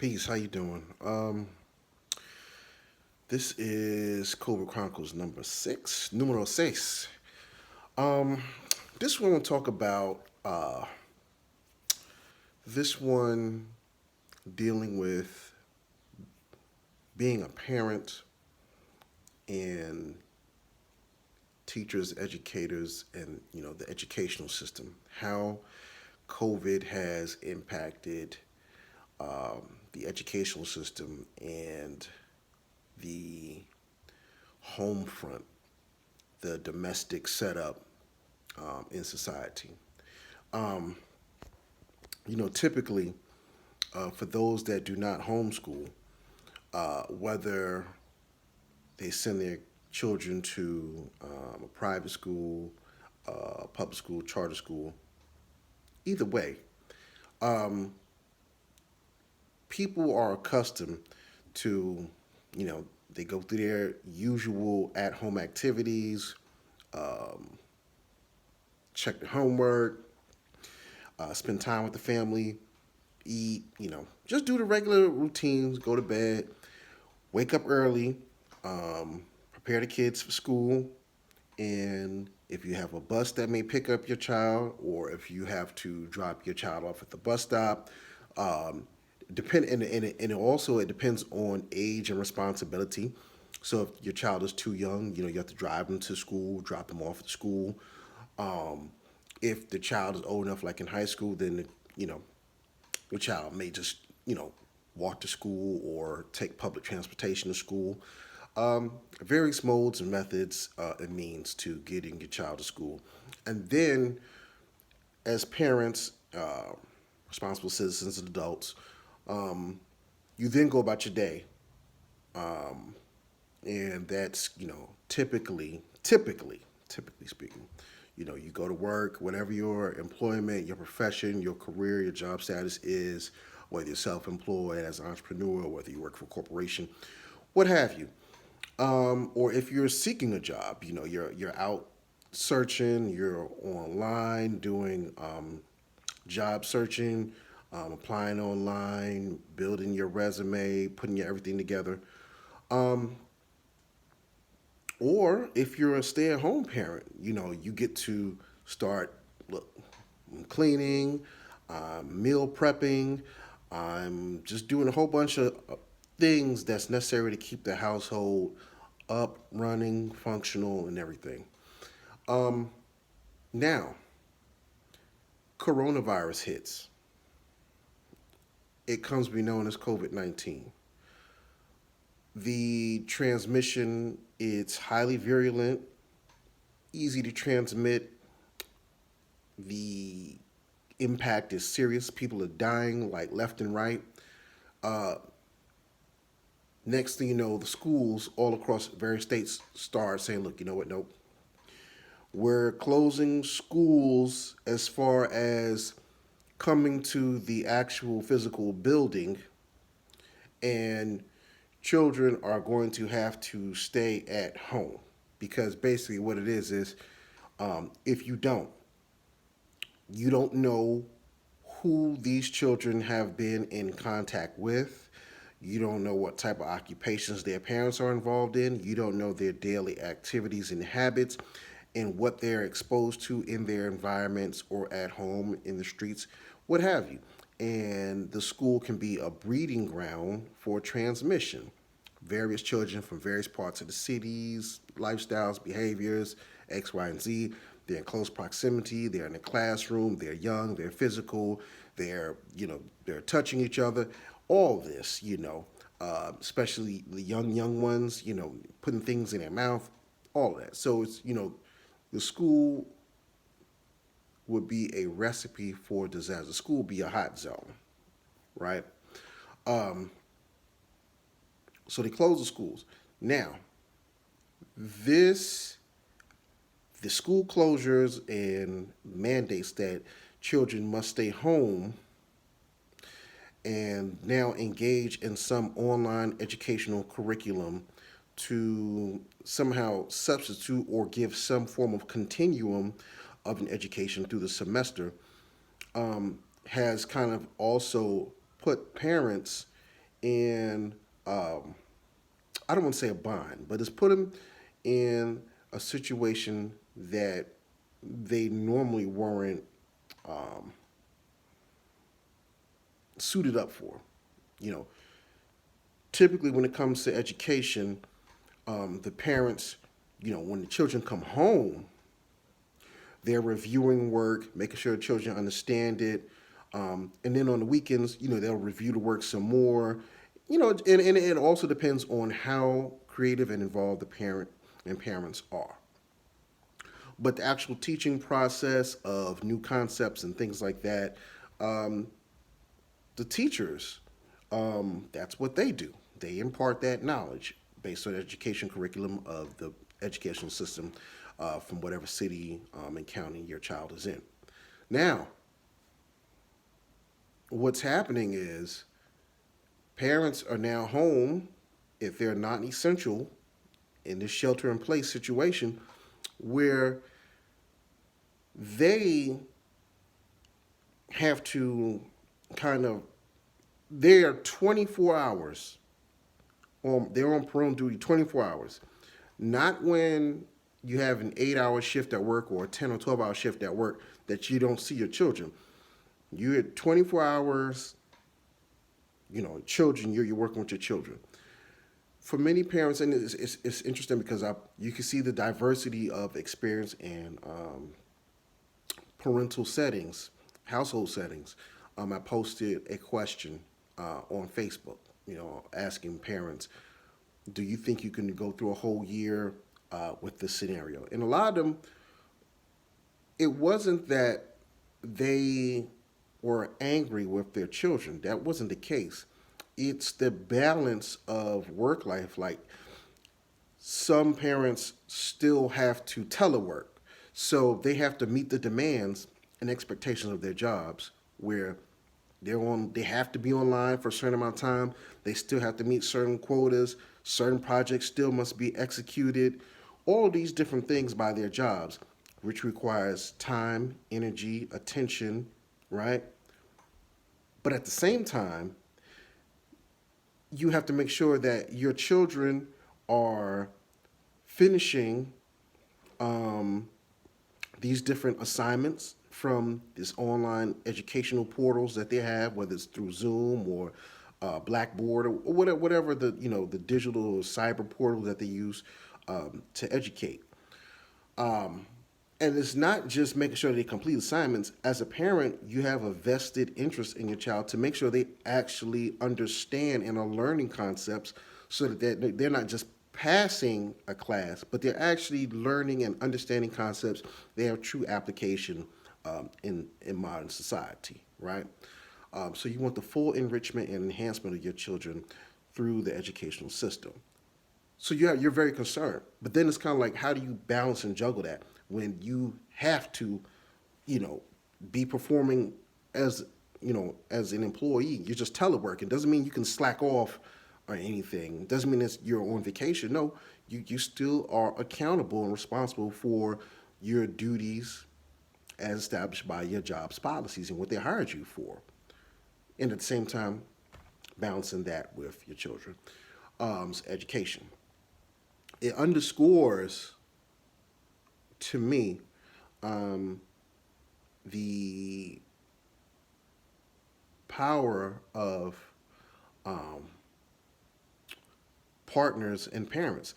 Peace. How you doing? This is COVID Chronicles number six, numero seis. Um, this one will talk about this one dealing with being a parent and teachers, educators, and the educational system. How COVID has impacted the educational system and the home front, the domestic setup in society. Um, Typically, for those that do not homeschool, whether they send their children to a private school, public school, charter school, either way, um, people are accustomed to, they go through their usual at home activities, um, check their homework, spend time with the family, eat, just do the regular routines, go to bed, wake up early, prepare the kids for school, and if you have a bus that may pick up your child, or if you have to drop your child off at the bus stop, um, and also it depends on age and responsibility. So if your child is too young, you have to drive them to school, drop them off at school. Um, if the child is old enough, like in high school, then you know your child may just walk to school or take public transportation to school. Various modes and methods and means to getting your child to school, and then as parents, responsible citizens and adults, um, you then go about your day, um, and that's typically speaking, you go to work, whatever your employment, your profession, your career, your job status is, whether you're self-employed as an entrepreneur, whether you work for a corporation, what have you. Or if you're seeking a job, you're out searching, you're online doing job searching, applying online, building your resume, putting your everything together. Um, or if you're a stay-at-home parent, you get to start look, cleaning, meal prepping. I'm just doing a whole bunch of things that's necessary to keep the household up, running, functional, and everything. Um, Now, coronavirus hits. It comes to be known as COVID-19. The transmission is highly virulent, easy to transmit. The impact is serious. People are dying like left and right. Uh, Next thing you know, the schools all across various states start saying, look, you know what, nope. We're closing schools as far as coming to the actual physical building, and children are going to have to stay at home because basically what it is if you don't know who these children have been in contact with. You don't know what type of occupations their parents are involved in. You don't know their daily activities and habits and what they're exposed to in their environments or at home, in the streets, what have you. And the school can be a breeding ground for transmission. Various children from various parts of the cities, lifestyles, behaviors, X, Y, and Z. They're in close proximity. They're in the classroom. They're young. They're physical. They're touching each other. All this, especially the young ones, putting things in their mouth. All of that. So it's the school would be a recipe for disaster. The school would be a hot zone, right? Um, so they close the schools. Now, this the school closures and mandates that children must stay home and now engage in some online educational curriculum to somehow substitute or give some form of continuum of an education through the semester, has kind of also put parents in, I don't want to say a bind, but it's put them in a situation that they normally weren't um, suited up for. You know, typically when it comes to education, the parents, when the children come home, they're reviewing work, making sure the children understand it. And then on the weekends, they'll review the work some more. And it also depends on how creative and involved the parent and parents are. But the actual teaching process of new concepts and things like that, um, the teachers, that's what they do. They impart that knowledge based on the education curriculum of the educational system from whatever city and county your child is in. Now, what's happening is parents are now home if they're not essential in this shelter in place situation where they have to kind of, they are 24 hours they're on parental duty 24 hours. Not when you have an 8 hour shift at work or a 10 or 12 hour shift at work that you don't see your children. You're at 24 hours, children, you're working with your children. For many parents, and it's interesting because you can see the diversity of experience and parental settings, household settings. I posted a question on Facebook, asking parents, do you think you can go through a whole year with this scenario? And a lot of them, it wasn't that they were angry with their children. That wasn't the case. It's the balance of work life. Like some parents still have to telework, so they have to meet the demands and expectations of their jobs where they have to be online for a certain amount of time. They still have to meet certain quotas. Certain projects still must be executed. All these different things by their jobs, which requires time, energy, attention, right? But at the same time, you have to make sure that your children are finishing um, these different assignments from this online educational portals that they have, whether it's through Zoom or Blackboard or whatever the digital or cyber portal that they use to educate. Um, and it's not just making sure they complete assignments. As a parent, you have a vested interest in your child to make sure they actually understand and are learning concepts so that they're not just passing a class, but they're actually learning and understanding concepts. They have true application in modern society, right? So you want the full enrichment and enhancement of your children through the educational system. So you're very concerned. But then it's kind of like, how do you balance and juggle that when you have to, you know, be performing as, as an employee? You're just teleworking. Doesn't mean you can slack off or anything. Doesn't mean that you're on vacation. No, you still are accountable and responsible for your duties as established by your job's policies and what they hired you for. And at the same time, balancing that with your children. Education. It underscores to me um, the power of um, partners and parents.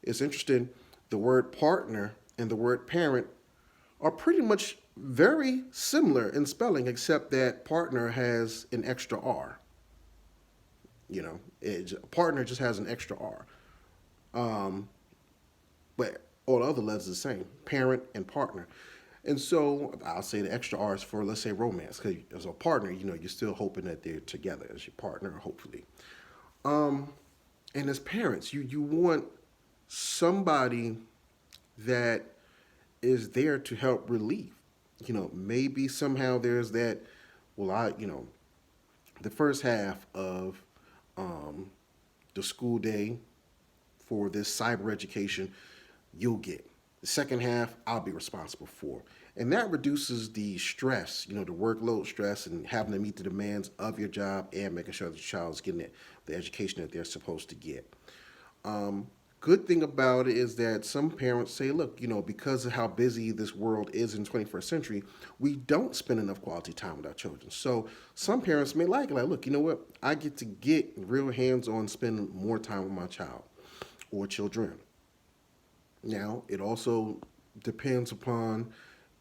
It's interesting, the word partner and the word parent are pretty much very similar in spelling, except that partner has an extra R. Partner just has an extra R. Um, but all the other letters are the same, parent and partner. And so I'll say the extra R is for, let's say, romance, because as a partner, you're still hoping that they're together as your partner, hopefully. Um, and as parents, you want somebody that is there to help relieve. Maybe somehow there's that, well, the first half of um, the school day for this cyber education, you'll get. The second half, I'll be responsible for. And that reduces the stress, the workload stress, and having to meet the demands of your job and making sure that your child is getting the education that they're supposed to get. Good thing about it is that some parents say, look, because of how busy this world is in the 21st century, we don't spend enough quality time with our children. So some parents may like it, like, look, you know what? I get to get real hands on, spend more time with my child or children. Now, it also depends upon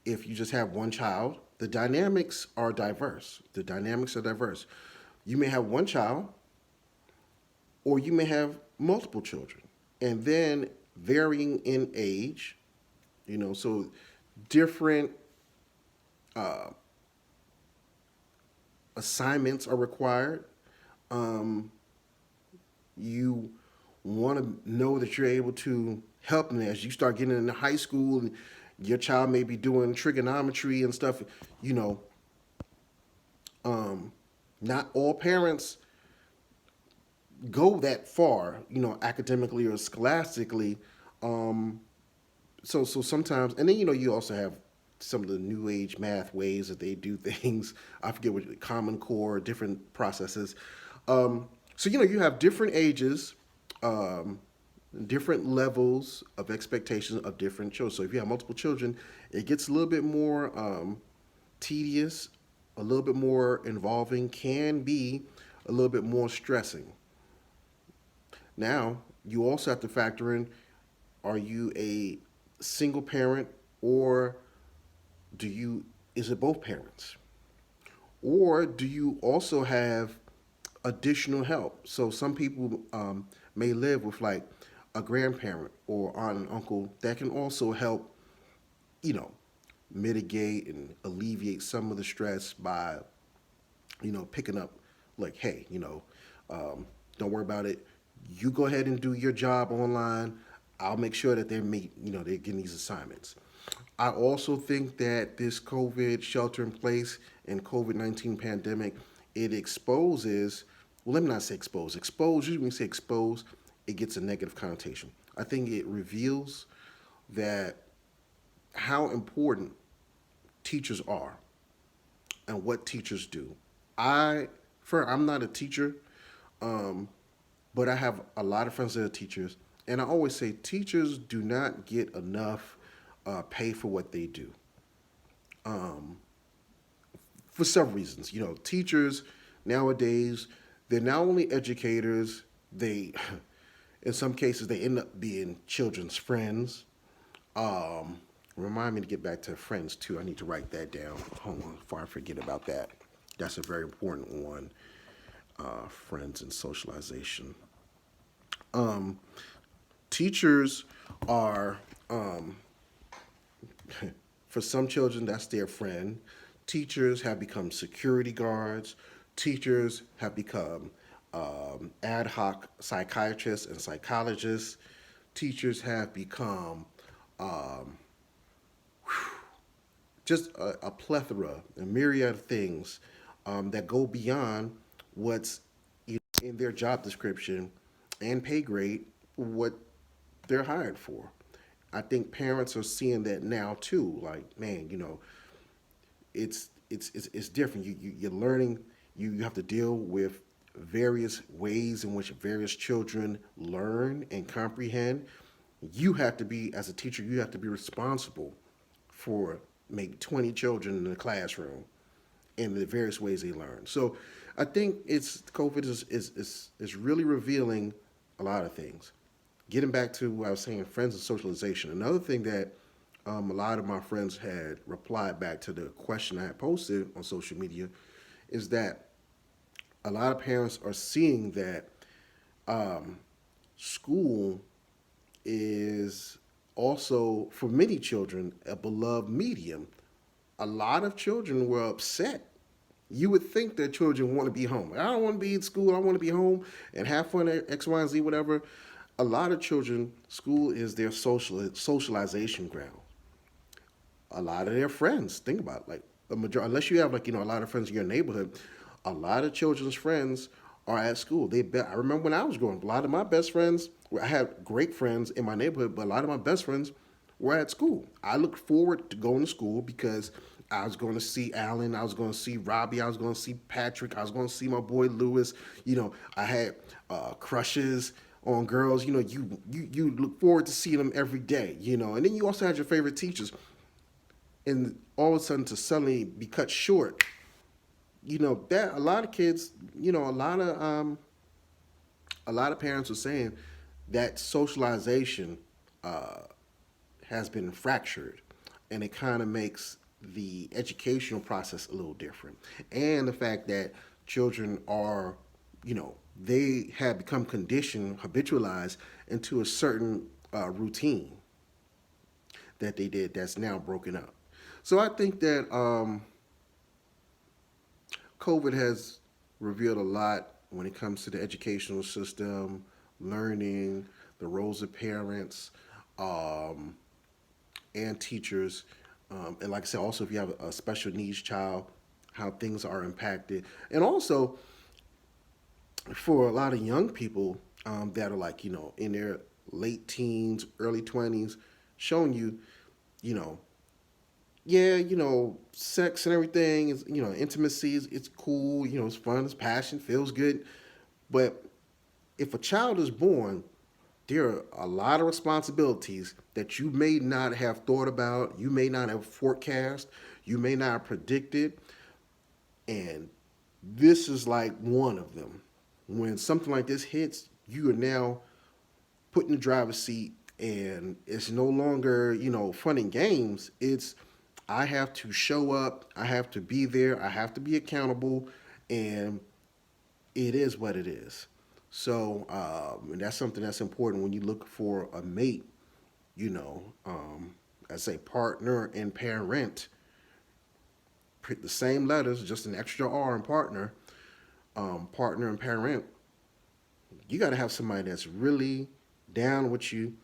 if you just have one child. The dynamics are diverse. The dynamics are diverse. You may have one child, or you may have multiple children, and then varying in age, so different uh, assignments are required. Um, you want to know that you're able to help them as you start getting into high school, and your child may be doing trigonometry and stuff. You know, not all parents go that far, academically or scholastically. Um, so sometimes, and then you also have some of the new age math ways that they do things. I forget what Common Core, different processes. So you have different ages, um, different levels of expectations of different children. So if you have multiple children, it gets a little bit more tedious, a little bit more involving, can be a little bit more stressing. Now, you also have to factor in, are you a single parent, or do you is it both parents? Or do you also have additional help? So some people may live with like a grandparent or aunt and uncle that can also help, you know, mitigate and alleviate some of the stress by, picking up like, hey, don't worry about it. You go ahead and do your job online. I'll make sure that they're getting these assignments. I also think that this COVID shelter in place and COVID-19 pandemic, it exposes, well, let me not say expose, usually when we say expose, it gets a negative connotation. I think it reveals that how important teachers are and what teachers do. I'm not a teacher, um, but I have a lot of friends that are teachers, and I always say teachers do not get enough pay for what they do. Um, for several reasons, teachers nowadays, they're not only educators, they in some cases they end up being children's friends. Um, Remind me to get back to friends too. I need to write that down. Hold on before I forget about that. That's a very important one. Friends and socialization. Um, Teachers are, for some children, that's their friend. Teachers have become security guards. Teachers have become ad hoc psychiatrists and psychologists. Teachers have become um, just a plethora, a myriad of things that go beyond what's in their job description and pay grade, what they're hired for. I think parents are seeing that now too. Like, man, it's different. You're learning. You have to deal with various ways in which various children learn and comprehend. You have to be, as a teacher, you have to be responsible for maybe 20 children in the classroom in the various ways they learn. So I think it's COVID is really revealing a lot of things. Getting back to what I was saying, friends and socialization. Another thing that a lot of my friends had replied back to the question I had posted on social media is that a lot of parents are seeing that um, school is also, for many children, a beloved medium. A lot of children were upset. You would think that children want to be home. I don't want to be in school. I want to be home and have fun at X, Y, and Z, whatever. A lot of children, school is their socialization ground. A lot of their friends, think about it, like the majority, unless you have a lot of friends in your neighborhood, a lot of children's friends are at school. I remember when I was growing up, a lot of my best friends, I had great friends in my neighborhood, but a lot of my best friends were at school. I looked forward to going to school because I was going to see Alan, I was going to see Robbie, I was going to see Patrick, I was going to see my boy Lewis. I had crushes on girls. You look forward to seeing them every day. And then you also had your favorite teachers, and all of a sudden to suddenly be cut short. That a lot of kids, a lot of parents are saying that socialization uh, has been fractured, and it kind of makes the educational process a little different. And the fact that children are, they have become conditioned, habitualized into a certain routine that they did that's now broken up. So I think that COVID has revealed a lot when it comes to the educational system, learning, the roles of parents, um, and teachers. And like I said, also if you have a special needs child, how things are impacted. And also for a lot of young people that are like, in their late teens, early 20s, showing you, you know, yeah, sex and everything is, intimacy is it's cool, it's fun, it's passion, feels good. But if a child is born, there are a lot of responsibilities that you may not have thought about, you may not have forecast, you may not have predicted, and this is like one of them. When something like this hits, you are now put in the driver's seat, and it's no longer, fun and games. It's I have to show up, I have to be there, I have to be accountable, and it is what it is. So, and that's something that's important when you look for a mate, as a partner and parent. The same letters, just an extra R in partner, partner and parent. You got to have somebody that's really down with you,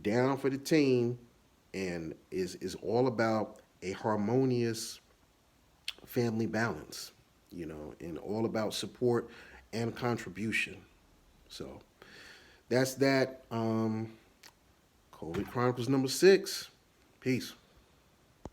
down for the team, and is all about a harmonious family balance, and all about support and contribution. So that's that. COVID Chronicles number 6. Peace.